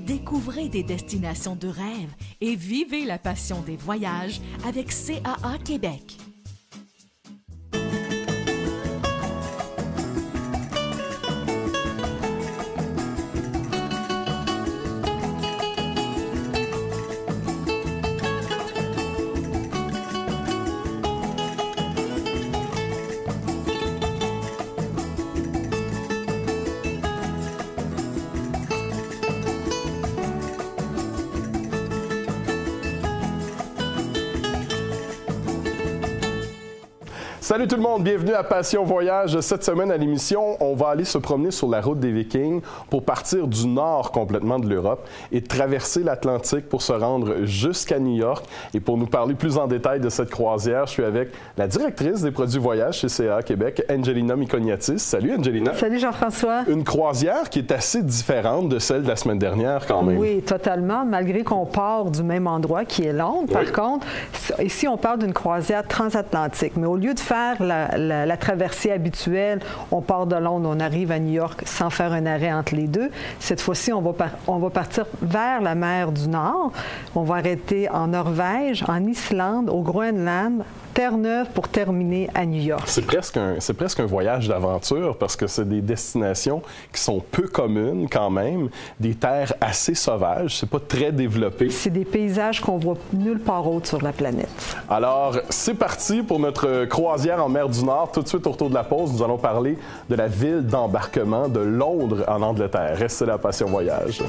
Découvrez des destinations de rêve et vivez la passion des voyages avec CAA Québec. Salut tout le monde, bienvenue à Passion Voyage. Cette semaine à l'émission, on va aller se promener sur la route des Vikings pour partir du nord complètement de l'Europe et traverser l'Atlantique pour se rendre jusqu'à New York. Et pour nous parler plus en détail de cette croisière, je suis avec la directrice des produits voyage chez CAA Québec, Angelina Mikoniatis. Salut Angelina. Salut Jean-François. Une croisière qui est assez différente de celle de la semaine dernière quand même. Oui, totalement, malgré qu'on part du même endroit qui est Londres. Par contre, ici on parle d'une croisière transatlantique, mais au lieu de faire la traversée habituelle, on part de Londres, on arrive à New York sans faire un arrêt entre les deux. Cette fois-ci, on va partir vers la mer du Nord. On va arrêter en Norvège, en Islande, au Groenland, Terre-Neuve pour terminer à New York. C'est presque un voyage d'aventure parce que c'est des destinations qui sont peu communes quand même, des terres assez sauvages, c'est pas très développé. C'est des paysages qu'on voit nulle part autre sur la planète. Alors, c'est parti pour notre croisière en mer du Nord. Tout de suite, au retour de la pause, nous allons parler de la ville d'embarquement de Londres en Angleterre. Restez là, Passion Voyage.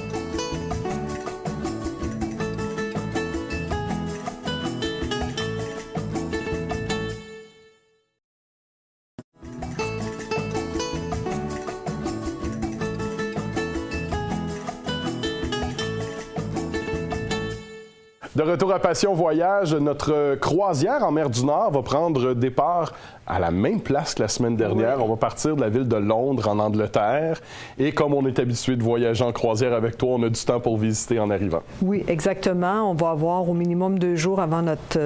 De retour à Passion Voyage, notre croisière en mer du Nord va prendre départ à la même place que la semaine dernière. Oui. On va partir de la ville de Londres en Angleterre. Et comme on est habitué de voyager en croisière avec toi, on a du temps pour visiter en arrivant. Oui, exactement. On va avoir au minimum 2 jours avant notre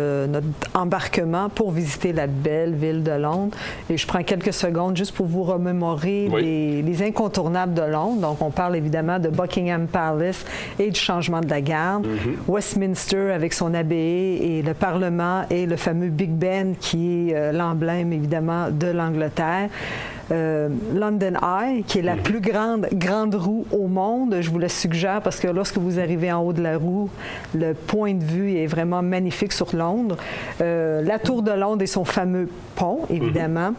embarquement pour visiter la belle ville de Londres. Et je prends quelques secondes juste pour vous remémorer les incontournables de Londres. Donc, on parle évidemment de Buckingham Palace et du changement de la garde. Westminster avec son abbaye et le Parlement et le fameux Big Ben qui est l'emblème évidemment de l'Angleterre. London Eye, qui est la plus grande roue au monde. Je vous le suggère parce que lorsque vous arrivez en haut de la roue, le point de vue est vraiment magnifique sur Londres. La Tour de Londres et son fameux pont, évidemment.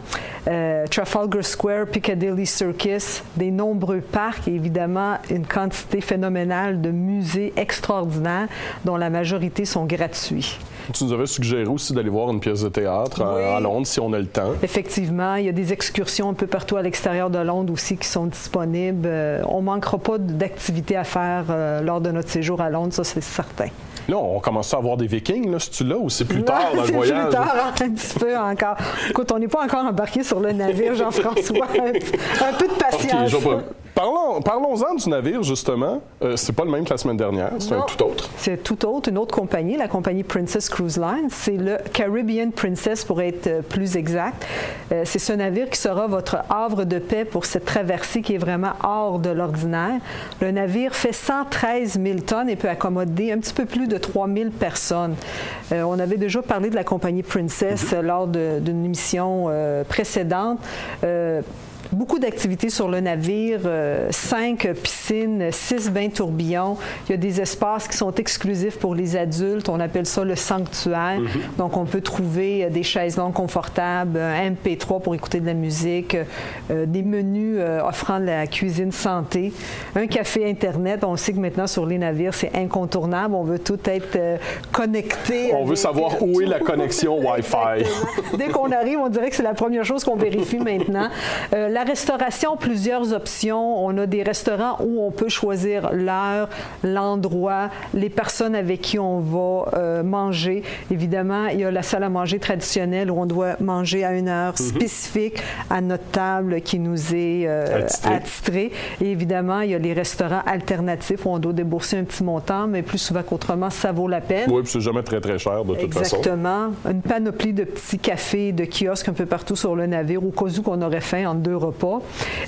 Trafalgar Square, Piccadilly Circus, des nombreux parcs et évidemment une quantité phénoménale de musées extraordinaires dont la majorité sont gratuits. Tu nous avais suggéré aussi d'aller voir une pièce de théâtre à Londres si on a le temps. Effectivement, il y a des excursions un peu partout à l'extérieur de Londres aussi qui sont disponibles. On ne manquera pas d'activités à faire lors de notre séjour à Londres, ça c'est certain. Là, on commence à avoir des Vikings, là, c'est-tu là ou c'est plus tard dans le voyage? C'est plus tard, un petit peu encore. Écoute, on n'est pas encore embarqué sur le navire, Jean-François. Un peu de patience. Okay, parlons-en du navire, justement. C'est pas le même que la semaine dernière, c'est un tout autre. C'est tout autre, une autre compagnie, la compagnie Princess Cruise Line. C'est le Caribbean Princess, pour être plus exact. C'est ce navire qui sera votre havre de paix pour cette traversée qui est vraiment hors de l'ordinaire. Le navire fait 113 000 tonnes et peut accommoder un petit peu plus de 3 000 personnes. On avait déjà parlé de la compagnie Princess lors d'une émission précédente. Beaucoup d'activités sur le navire, 5 piscines, 6 bains tourbillons. Il y a des espaces qui sont exclusifs pour les adultes. On appelle ça le sanctuaire. Donc, on peut trouver des chaises longues confortables, un MP3 pour écouter de la musique, des menus offrant de la cuisine santé, un café Internet. On sait que maintenant, sur les navires, c'est incontournable. On veut tout être connecté. On veut savoir où est la connexion Wi-Fi. Dès qu'on arrive, on dirait que c'est la première chose qu'on vérifie maintenant. La restauration, plusieurs options. On a des restaurants où on peut choisir l'heure, l'endroit, les personnes avec qui on va manger. Évidemment, il y a la salle à manger traditionnelle où on doit manger à une heure spécifique à notre table qui nous est attitrée. Et évidemment, il y a les restaurants alternatifs où on doit débourser un petit montant, mais plus souvent qu'autrement, ça vaut la peine. Oui, puis c'est jamais très, très cher de toute façon. Exactement. Une panoplie de petits cafés, de kiosques un peu partout sur le navire, au cas où qu'on aurait faim entre 2 repas. repas.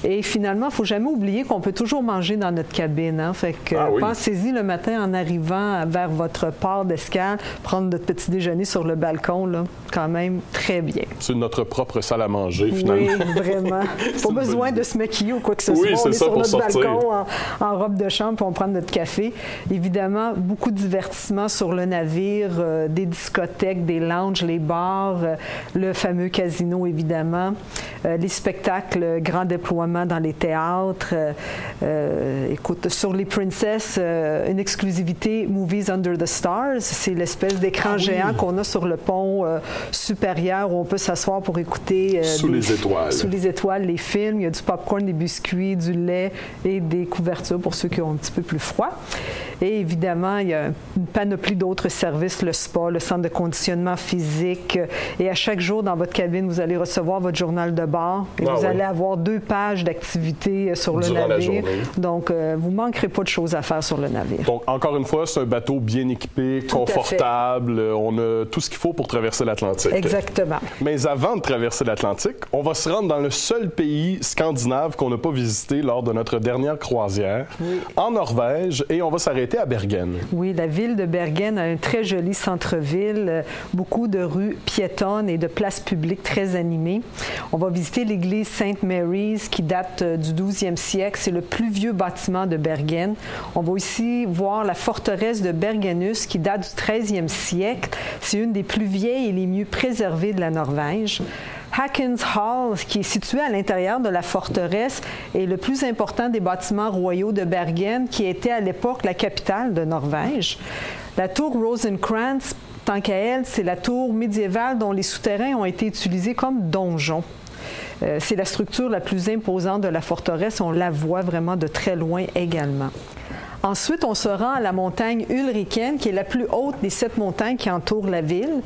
Et finalement, il ne faut jamais oublier qu'on peut toujours manger dans notre cabine. Hein? Fait que pensez-y le matin en arrivant vers votre port d'escale, prendre notre petit déjeuner sur le balcon, là, quand même très bien. C'est notre propre salle à manger, finalement. Oui, vraiment. Pas besoin de se maquiller ou quoi que ce soit. Oui, on est ça, sur notre sortir. balcon en robe de chambre, puis on prend notre café. Évidemment, beaucoup de divertissements sur le navire, des discothèques, des lounges, les bars, le fameux casino, évidemment, les spectacles, grand déploiement dans les théâtres. Écoute, sur les Princess, une exclusivité Movies Under the Stars. C'est l'espèce d'écran géant qu'on a sur le pont supérieur où on peut s'asseoir pour écouter sous les étoiles. Sous les étoiles, les films. Il y a du popcorn, des biscuits, du lait et des couvertures pour ceux qui ont un petit peu plus froid. Et évidemment, il y a une panoplie d'autres services, le spa, le centre de conditionnement physique. Et à chaque jour, dans votre cabine, vous allez recevoir votre journal de bord. Et vous allez avoir 2 pages d'activités sur le navire. Donc, vous ne manquerez pas de choses à faire sur le navire. Donc, encore une fois, c'est un bateau bien équipé, confortable. On a tout ce qu'il faut pour traverser l'Atlantique. Exactement. Mais avant de traverser l'Atlantique, on va se rendre dans le seul pays scandinave qu'on n'a pas visité lors de notre dernière croisière, en Norvège, et on va s'arrêter à Bergen. Oui, la ville de Bergen a un très joli centre-ville, beaucoup de rues piétonnes et de places publiques très animées. On va visiter l'église St. Mary's qui date du 12e siècle. C'est le plus vieux bâtiment de Bergen. On va aussi voir la forteresse de Bergenhus qui date du 13e siècle. C'est une des plus vieilles et les mieux préservées de la Norvège. Hakons Hall, qui est situé à l'intérieur de la forteresse, est le plus important des bâtiments royaux de Bergen, qui était à l'époque la capitale de Norvège. La tour Rosenkrantz, tant qu'à elle, c'est la tour médiévale dont les souterrains ont été utilisés comme donjons. C'est la structure la plus imposante de la forteresse. On la voit vraiment de très loin également. Ensuite, on se rend à la montagne Ulriken, qui est la plus haute des 7 montagnes qui entourent la ville.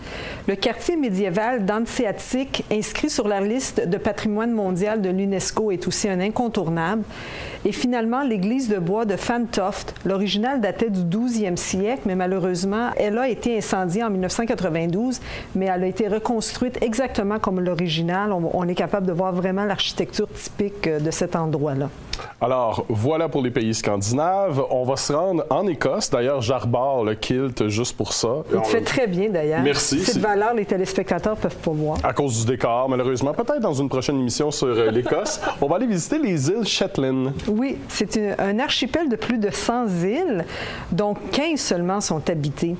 Le quartier médiéval d'Hanseatic, inscrit sur la liste de patrimoine mondial de l'UNESCO, est aussi un incontournable. Et finalement, l'église de bois de Fantoft. L'original datait du 12e siècle, mais malheureusement, elle a été incendiée en 1992, mais elle a été reconstruite exactement comme l'original. On est capable de voir vraiment l'architecture typique de cet endroit-là. Alors, voilà pour les pays scandinaves. On va se rendre en Écosse. D'ailleurs, j'arbore le kilt juste pour ça. Il te fait très bien, d'ailleurs. Merci. Cette valeur, les téléspectateurs ne peuvent pas voir. À cause du décor, malheureusement. Peut-être dans une prochaine émission sur l'Écosse. On va aller visiter les îles Shetland. Oui, c'est un archipel de plus de 100 îles, dont 15 seulement sont habitées.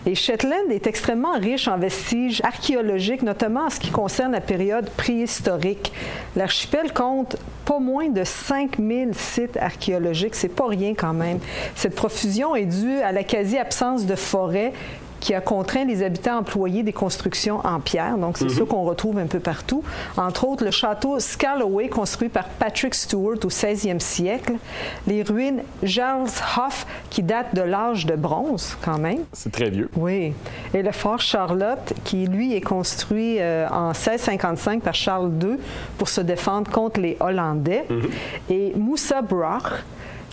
Et Shetland est extrêmement riche en vestiges archéologiques, notamment en ce qui concerne la période préhistorique. L'archipel compte pas moins de 5000 sites archéologiques. C'est pas rien quand même. Cette profusion est due à la quasi-absence de forêt qui a contraint les habitants à employer des constructions en pierre. Donc, c'est ça qu'on retrouve un peu partout. Entre autres, le château Scalloway, construit par Patrick Stewart au 16e siècle. Les ruines Jarlshof, qui datent de l'âge de bronze, quand même. C'est très vieux. Oui. Et le fort Charlotte, qui, lui, est construit en 1655 par Charles II pour se défendre contre les Hollandais. Et Moussa Broch,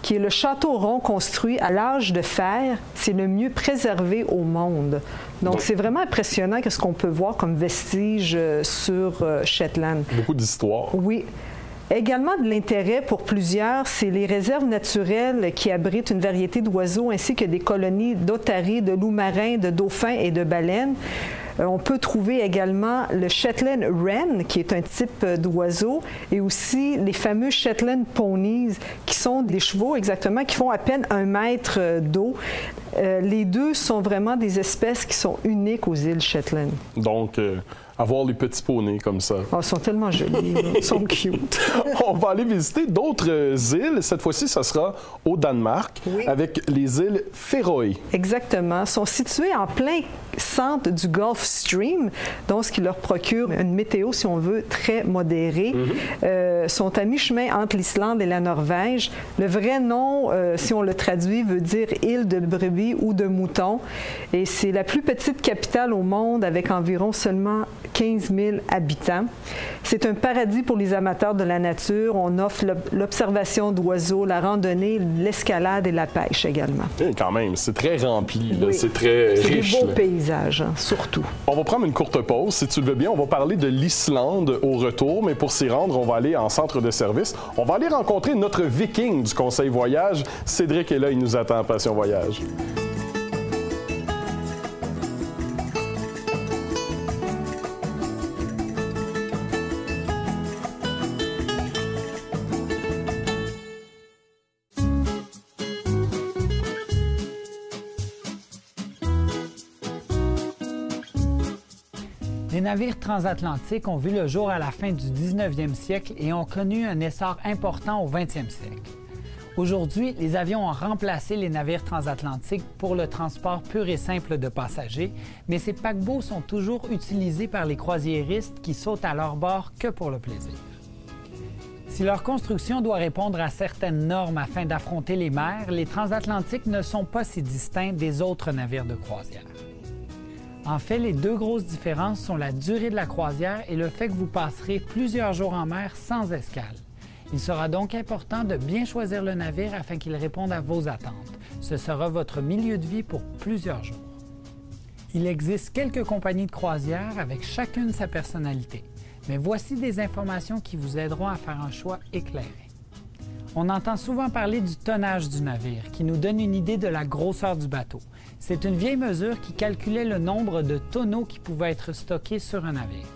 qui est le château rond construit à l'âge de fer. C'est le mieux préservé au monde. Donc, c'est vraiment impressionnant ce qu'on peut voir comme vestige sur Shetland. Beaucoup d'histoire. Oui. Également de l'intérêt pour plusieurs, c'est les réserves naturelles qui abritent une variété d'oiseaux ainsi que des colonies d'otaries, de loups marins, de dauphins et de baleines. On peut trouver également le Shetland Wren, qui est un type d'oiseau, et aussi les fameux Shetland Ponies, qui sont des chevaux exactement, qui font à peine 1 mètre d'eau. Les deux sont vraiment des espèces qui sont uniques aux îles Shetland. Donc, avoir les petits poneys comme ça. Oh, ils sont tellement jolis, ils sont cute. On va aller visiter d'autres îles. Cette fois-ci, ça sera au Danemark, avec les îles Féroé. Exactement. Ils sont situées en plein centre du Gulf Stream, donc ce qui leur procure une météo, si on veut, très modérée. Sont à mi-chemin entre l'Islande et la Norvège. Le vrai nom, si on le traduit, veut dire « île de brebis chèvres-souris ou de moutons. Et c'est la plus petite capitale au monde avec environ seulement 15 000 habitants. C'est un paradis pour les amateurs de la nature. On offre l'observation d'oiseaux, la randonnée, l'escalade et la pêche également. Et quand même, c'est très rempli, oui. C'est très riche. C'est des beaux paysages, hein, surtout. On va prendre une courte pause. Si tu le veux bien, on va parler de l'Islande au retour, mais pour s'y rendre, on va aller en centre de service. On va aller rencontrer notre viking du Conseil Voyage. Cédric est là, il nous attend à Passion Voyage. Les navires transatlantiques ont vu le jour à la fin du 19e siècle et ont connu un essor important au 20e siècle. Aujourd'hui, les avions ont remplacé les navires transatlantiques pour le transport pur et simple de passagers, mais ces paquebots sont toujours utilisés par les croisiéristes qui sautent à leur bord que pour le plaisir. Si leur construction doit répondre à certaines normes afin d'affronter les mers, les transatlantiques ne sont pas si distincts des autres navires de croisière. En fait, les deux grosses différences sont la durée de la croisière et le fait que vous passerez plusieurs jours en mer sans escale. Il sera donc important de bien choisir le navire afin qu'il réponde à vos attentes. Ce sera votre milieu de vie pour plusieurs jours. Il existe quelques compagnies de croisière avec chacune sa personnalité, mais voici des informations qui vous aideront à faire un choix éclairé. On entend souvent parler du tonnage du navire, qui nous donne une idée de la grosseur du bateau. C'est une vieille mesure qui calculait le nombre de tonneaux qui pouvaient être stockés sur un navire.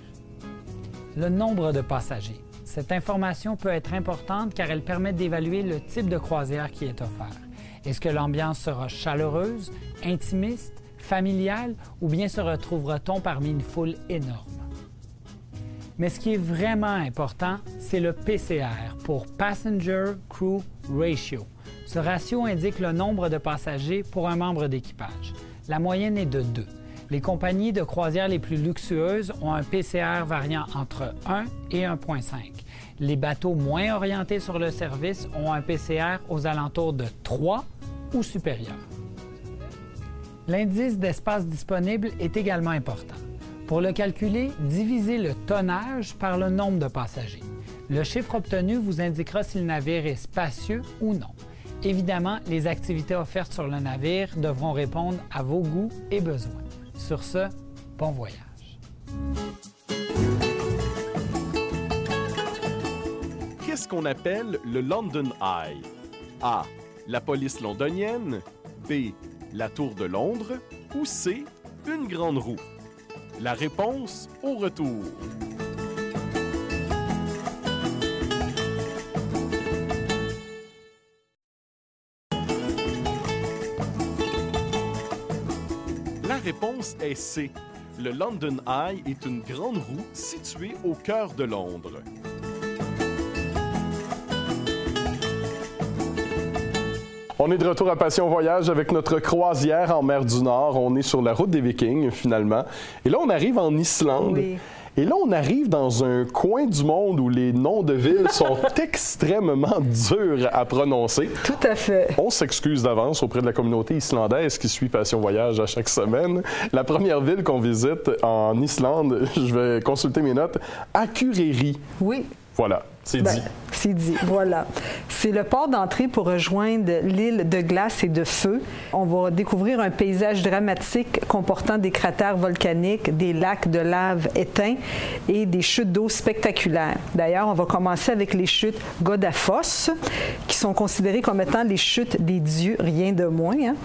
Le nombre de passagers. Cette information peut être importante car elle permet d'évaluer le type de croisière qui est offert. Est-ce que l'ambiance sera chaleureuse, intimiste, familiale ou bien se retrouvera-t-on parmi une foule énorme? Mais ce qui est vraiment important, c'est le PCR pour Passenger Crew Ratio. Ce ratio indique le nombre de passagers pour un membre d'équipage. La moyenne est de 2. Les compagnies de croisière les plus luxueuses ont un PCR variant entre 1 et 1,5. Les bateaux moins orientés sur le service ont un PCR aux alentours de 3 ou supérieur. L'indice d'espace disponible est également important. Pour le calculer, divisez le tonnage par le nombre de passagers. Le chiffre obtenu vous indiquera si le navire est spacieux ou non. Évidemment, les activités offertes sur le navire devront répondre à vos goûts et besoins. Sur ce, bon voyage. Qu'est-ce qu'on appelle le London Eye? A. La police londonienne. B. La Tour de Londres. Ou C. Une grande roue. La réponse au retour. La réponse est C. Le London Eye est une grande roue située au cœur de Londres. On est de retour à Passion Voyage avec notre croisière en mer du Nord. On est sur la route des Vikings, finalement. Et là, on arrive en Islande. Oui. Et là, on arrive dans un coin du monde où les noms de villes sont extrêmement durs à prononcer. Tout à fait. On s'excuse d'avance auprès de la communauté islandaise qui suit Passion Voyage à chaque semaine. La première ville qu'on visite en Islande, je vais consulter mes notes, Akureyri. Oui. Voilà, c'est dit. C'est dit, voilà. C'est le port d'entrée pour rejoindre l'île de glace et de feu. On va découvrir un paysage dramatique comportant des cratères volcaniques, des lacs de lave éteints et des chutes d'eau spectaculaires. D'ailleurs, on va commencer avec les chutes Godafoss, qui sont considérées comme étant les chutes des dieux, rien de moins. Hein?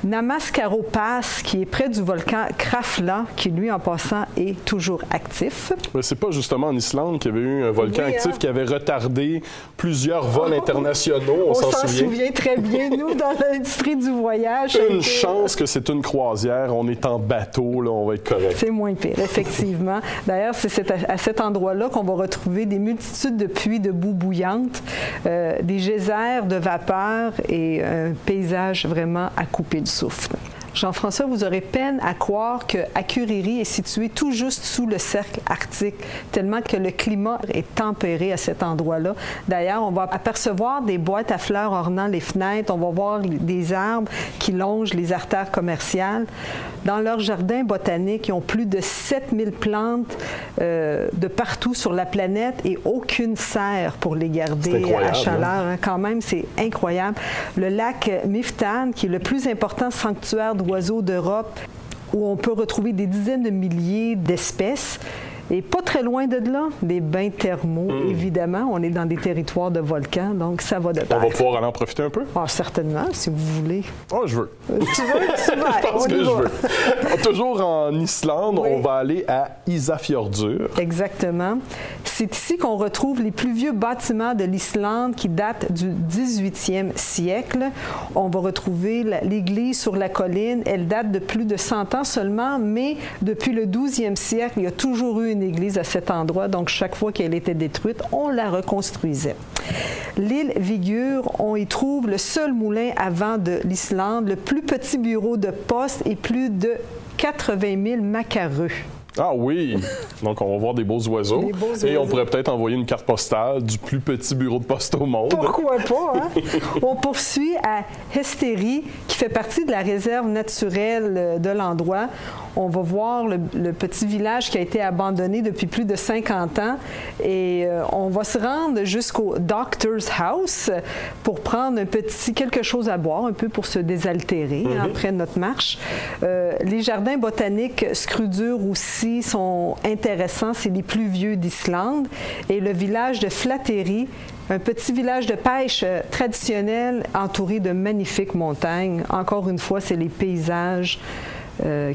Namaskaro Pass, qui est près du volcan Krafla, qui lui, en passant, est toujours actif. Mais c'est pas justement en Islande qu'il y avait eu un volcan actif qui avait retardé plusieurs vols internationaux, on s'en souvient très bien, nous, dans l'industrie du voyage. Une chance que c'est une croisière, on est en bateau, là, on va être correct. C'est moins pire, effectivement. D'ailleurs, c'est à cet endroit-là qu'on va retrouver des multitudes de puits de boue bouillante, des geysers de vapeur et un paysage vraiment à couper le souffle. Jean-François, vous aurez peine à croire que Akureyri est situé tout juste sous le cercle arctique, tellement que le climat est tempéré à cet endroit-là. D'ailleurs, on va apercevoir des boîtes à fleurs ornant les fenêtres, on va voir des arbres qui longent les artères commerciales. Dans leur jardin botanique, ils ont plus de 7000 plantes de partout sur la planète et aucune serre pour les garder à chaleur. Hein? Quand même, c'est incroyable. Le lac Miftan, qui est le plus important sanctuaire d'oiseaux d'Europe, où on peut retrouver des dizaines de milliers d'espèces. Et pas très loin de là, des bains thermaux, évidemment. On est dans des territoires de volcans, donc ça va de pair. On va pouvoir aller en profiter un peu? Ah, certainement, si vous voulez. Oh, je veux. Tu veux? Je pense que je veux. Toujours en Islande, on va aller à Ísafjörður. Exactement. C'est ici qu'on retrouve les plus vieux bâtiments de l'Islande qui datent du 18e siècle. On va retrouver l'église sur la colline. Elle date de plus de 100 ans seulement, mais depuis le 12e siècle, il y a toujours eu une église à cet endroit, donc chaque fois qu'elle était détruite, on la reconstruisait. L'île Vigur, on y trouve le seul moulin à vent de l'Islande, le plus petit bureau de poste et plus de 80 000 macareux. Ah oui! Donc, on va voir des beaux oiseaux. Des beaux Et oiseaux. on pourrait peut-être envoyer une carte postale du plus petit bureau de poste au monde. Pourquoi pas, hein? On poursuit à Hesteri, qui fait partie de la réserve naturelle de l'endroit. On va voir le petit village qui a été abandonné depuis plus de 50 ans. Et on va se rendre jusqu'au Doctor's House pour prendre quelque chose à boire, un peu pour se désaltérer après notre marche. Les jardins botaniques Skrudur aussi sont intéressants. C'est les plus vieux d'Islande. Et le village de Flateyri, un petit village de pêche traditionnel entouré de magnifiques montagnes. Encore une fois, c'est les paysages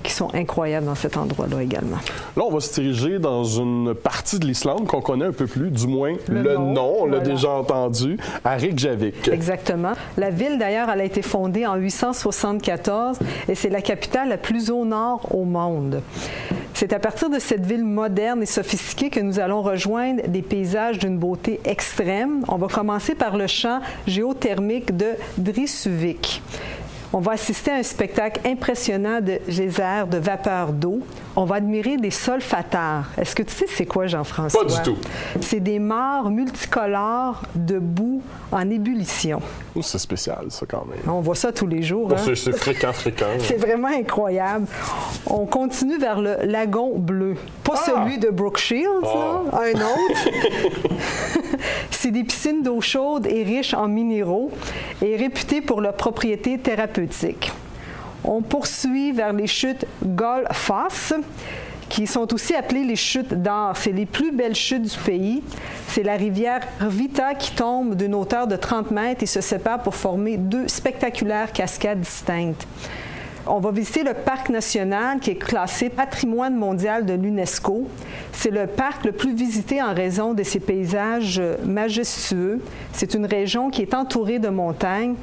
qui sont incroyables dans cet endroit-là également. Là, on va se diriger dans une partie de l'Islande qu'on connaît un peu plus, du moins le nom, on l'a déjà entendu, à Reykjavik. Exactement. La ville, d'ailleurs, elle a été fondée en 874 et c'est la capitale la plus au nord au monde. C'est à partir de cette ville moderne et sophistiquée que nous allons rejoindre des paysages d'une beauté extrême. On va commencer par le champ géothermique de Drissuvik. On va assister à un spectacle impressionnant de geysers de vapeur d'eau. On va admirer des solfatares. Est-ce que tu sais c'est quoi, Jean-François? Pas du tout. C'est des mares multicolores de boue en ébullition. Oh, c'est spécial, ça, quand même. On voit ça tous les jours. Hein? C'est fréquent. C'est vraiment incroyable. On continue vers le lagon bleu. Pas celui de Brooke Shields, là, un autre. C'est des piscines d'eau chaude et riches en minéraux et réputées pour leurs propriétés thérapeutiques. On poursuit vers les chutes Gullfoss, qui sont aussi appelées les chutes d'or. C'est les plus belles chutes du pays. C'est la rivière Rvita qui tombe d'une hauteur de 30 mètres et se sépare pour former deux spectaculaires cascades distinctes. On va visiter le parc national qui est classé patrimoine mondial de l'UNESCO. C'est le parc le plus visité en raison de ses paysages majestueux. C'est une région qui est entourée de montagnes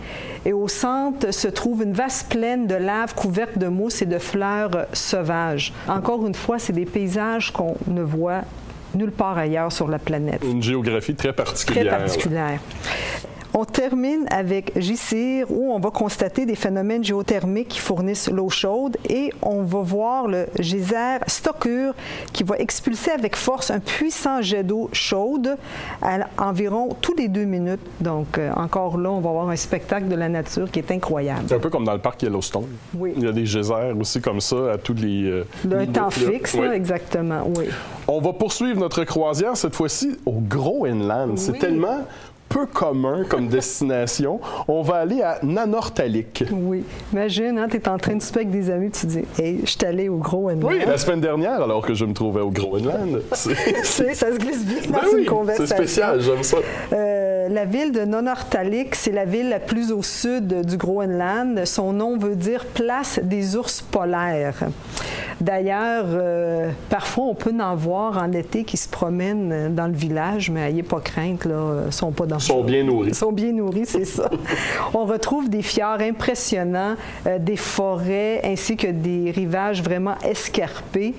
et au centre se trouve une vaste plaine de lave couverte de mousse et de fleurs sauvages. Encore une fois, c'est des paysages qu'on ne voit nulle part ailleurs sur la planète. Une géographie très particulière. Très particulière. On termine avec Jisir, où on va constater des phénomènes géothermiques qui fournissent l'eau chaude et on va voir le geyser Stokkur qui va expulser avec force un puissant jet d'eau chaude à environ tous les 2 minutes. Donc, encore là, on va avoir un spectacle de la nature qui est incroyable. C'est un peu comme dans le parc Yellowstone. Oui. Il y a des geysers aussi comme ça à tous les... D'un temps fixe, là, exactement, oui. On va poursuivre notre croisière, cette fois-ci au Groenland. C'est tellement peu commun comme destination. On va aller à Nanortalik. Oui. Imagine, hein, tu es en train de souper avec des amis, tu dis « Hey, je suis allé au Groenland. » Oui, la semaine dernière, alors que je me trouvais au Groenland. Ça se glisse bien dans une conversation. C'est spécial, j'aime ça. La ville de Nanortalik, c'est la ville la plus au sud du Groenland. Son nom veut dire « place des ours polaires ». D'ailleurs, parfois, on peut en voir en été qui se promènent dans le village, mais n'ayez pas crainte, là, ils sont pas dans. Ils sont bien nourris. Ils sont bien nourris, c'est ça. On retrouve des fjords impressionnants, des forêts ainsi que des rivages vraiment escarpés.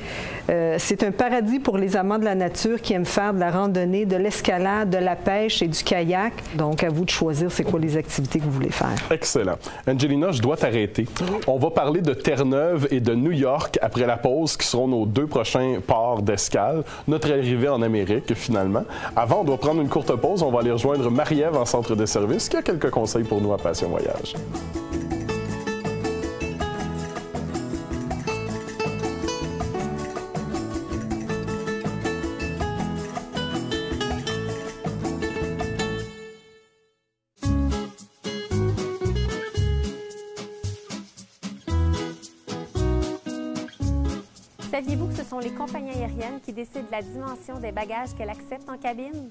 C'est un paradis pour les amants de la nature qui aiment faire de la randonnée, de l'escalade, de la pêche et du kayak. Donc, à vous de choisir c'est quoi les activités que vous voulez faire. Excellent. Angelina, je dois t'arrêter. On va parler de Terre-Neuve et de New York après la pause, qui seront nos 2 prochains ports d'escale. Notre arrivée en Amérique, finalement. Avant, on doit prendre une courte pause. On va aller rejoindre Marie-Ève en centre de service, qui a quelques conseils pour nous à Passion Voyage. Saviez-vous que ce sont les compagnies aériennes qui décident de la dimension des bagages qu'elles acceptent en cabine?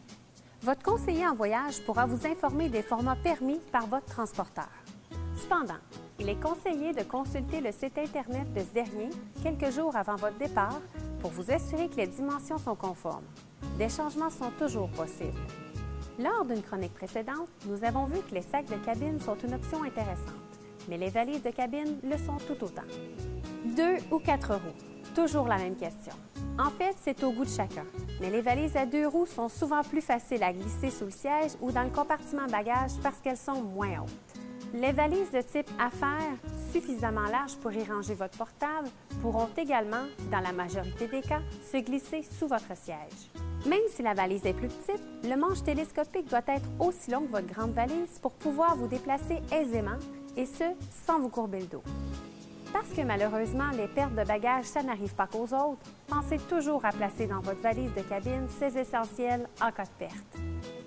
Votre conseiller en voyage pourra vous informer des formats permis par votre transporteur. Cependant, il est conseillé de consulter le site Internet de ce dernier quelques jours avant votre départ pour vous assurer que les dimensions sont conformes. Des changements sont toujours possibles. Lors d'une chronique précédente, nous avons vu que les sacs de cabine sont une option intéressante, mais les valises de cabine le sont tout autant. 2 ou 4 roues? Toujours la même question. En fait, c'est au goût de chacun, mais les valises à 2 roues sont souvent plus faciles à glisser sous le siège ou dans le compartiment bagages parce qu'elles sont moins hautes. Les valises de type affaires, suffisamment larges pour y ranger votre portable, pourront également, dans la majorité des cas, se glisser sous votre siège. Même si la valise est plus petite, le manche télescopique doit être aussi long que votre grande valise pour pouvoir vous déplacer aisément, et ce, sans vous courber le dos. Parce que malheureusement, les pertes de bagages, ça n'arrive pas qu'aux autres, pensez toujours à placer dans votre valise de cabine ces essentiels en cas de perte.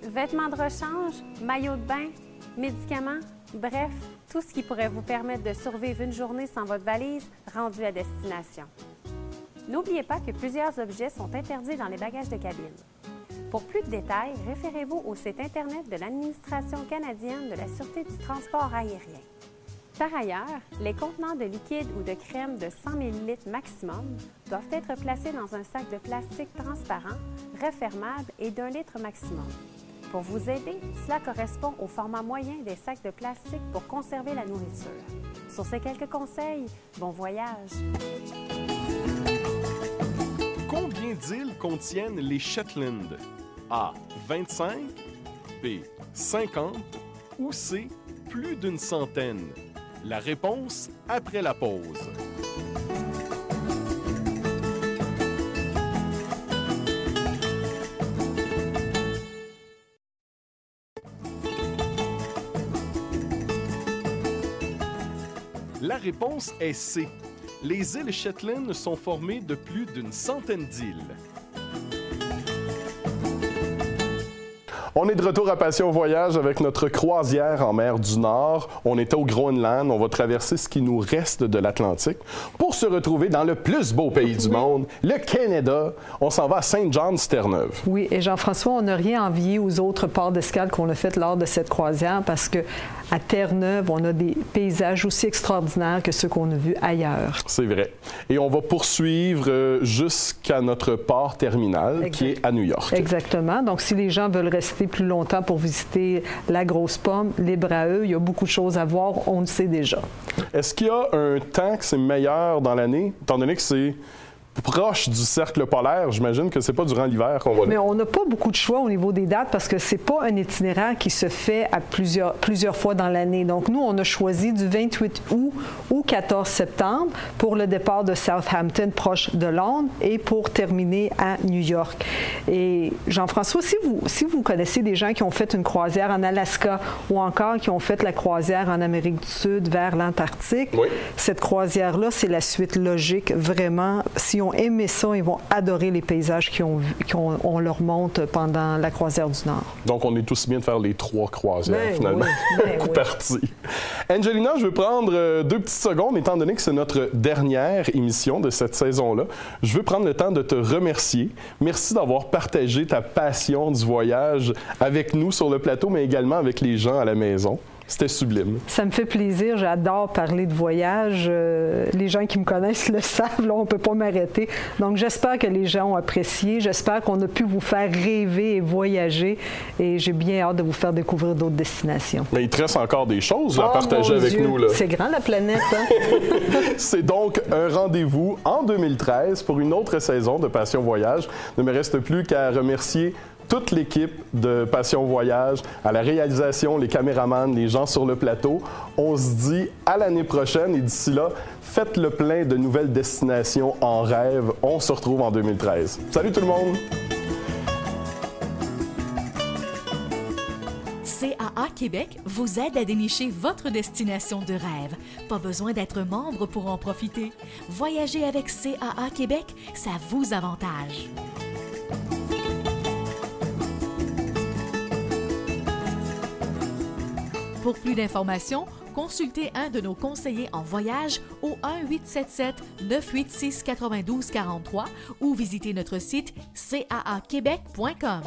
Vêtements de rechange, maillots de bain, médicaments, bref, tout ce qui pourrait vous permettre de survivre une journée sans votre valise rendue à destination. N'oubliez pas que plusieurs objets sont interdits dans les bagages de cabine. Pour plus de détails, référez-vous au site Internet de l'Administration canadienne de la Sûreté du transport aérien. Par ailleurs, les contenants de liquide ou de crème de 100 ml maximum doivent être placés dans un sac de plastique transparent, refermable et d'1 litre maximum. Pour vous aider, cela correspond au format moyen des sacs de plastique pour conserver la nourriture. Sur ces quelques conseils, bon voyage! Combien d'îles contiennent les Shetland? A. 25, B. 50 ou C. Plus d'une centaine? La réponse après la pause. La réponse est C. Les îles Shetland sont formées de plus d'une centaine d'îles. On est de retour à Passion Voyage avec notre croisière en mer du Nord. On était au Groenland. On va traverser ce qui nous reste de l'Atlantique pour se retrouver dans le plus beau pays du monde, le Canada. On s'en va à Saint John's, Terre-Neuve. Oui, et Jean-François, on n'a rien envié aux autres ports d'escale qu'on a fait lors de cette croisière parce que à Terre-Neuve, on a des paysages aussi extraordinaires que ceux qu'on a vus ailleurs. C'est vrai. Et on va poursuivre jusqu'à notre port terminal qui est à New York. Exactement. Donc, si les gens veulent rester plus longtemps pour visiter la Grosse Pomme, libre à eux, il y a beaucoup de choses à voir, on le sait déjà. Est-ce qu'il y a un temps que c'est meilleur dans l'année, étant donné que c'est proche du cercle polaire? J'imagine que c'est pas durant l'hiver qu'on va là. Mais on n'a pas beaucoup de choix au niveau des dates parce que c'est pas un itinéraire qui se fait à plusieurs fois dans l'année. Donc, nous, on a choisi du 28 août au 14 septembre pour le départ de Southampton, proche de Londres, et pour terminer à New York. Et Jean-François, si vous connaissez des gens qui ont fait une croisière en Alaska ou encore qui ont fait la croisière en Amérique du Sud vers l'Antarctique, oui, cette croisière-là, c'est la suite logique, vraiment. Si ont aimé ça, ils vont adorer les paysages qu'on leur montre pendant la croisière du Nord. Donc, on est aussi bien de faire les 3 croisières, finalement. Oui, parti. Angelina, je vais prendre 2 petites secondes, étant donné que c'est notre dernière émission de cette saison-là. Je veux prendre le temps de te remercier. Merci d'avoir partagé ta passion du voyage avec nous sur le plateau, mais également avec les gens à la maison. C'était sublime. Ça me fait plaisir. J'adore parler de voyage. Les gens qui me connaissent le savent. Là, on ne peut pas m'arrêter. Donc, j'espère que les gens ont apprécié. J'espère qu'on a pu vous faire rêver et voyager. Et j'ai bien hâte de vous faire découvrir d'autres destinations. Mais il te reste encore des choses à partager avec nous. Là. C'est grand, la planète. Hein? C'est donc un rendez-vous en 2013 pour une autre saison de Passion Voyage. Il ne me reste plus qu'à remercier toute l'équipe de Passion Voyage, à la réalisation, les caméramans, les gens sur le plateau. On se dit à l'année prochaine et d'ici là, faites le plein de nouvelles destinations en rêve. On se retrouve en 2013. Salut tout le monde! CAA Québec vous aide à dénicher votre destination de rêve. Pas besoin d'être membre pour en profiter. Voyager avec CAA Québec, ça vous avantage. Pour plus d'informations, consultez un de nos conseillers en voyage au 1-877-986-9243 ou visitez notre site caaquebec.com.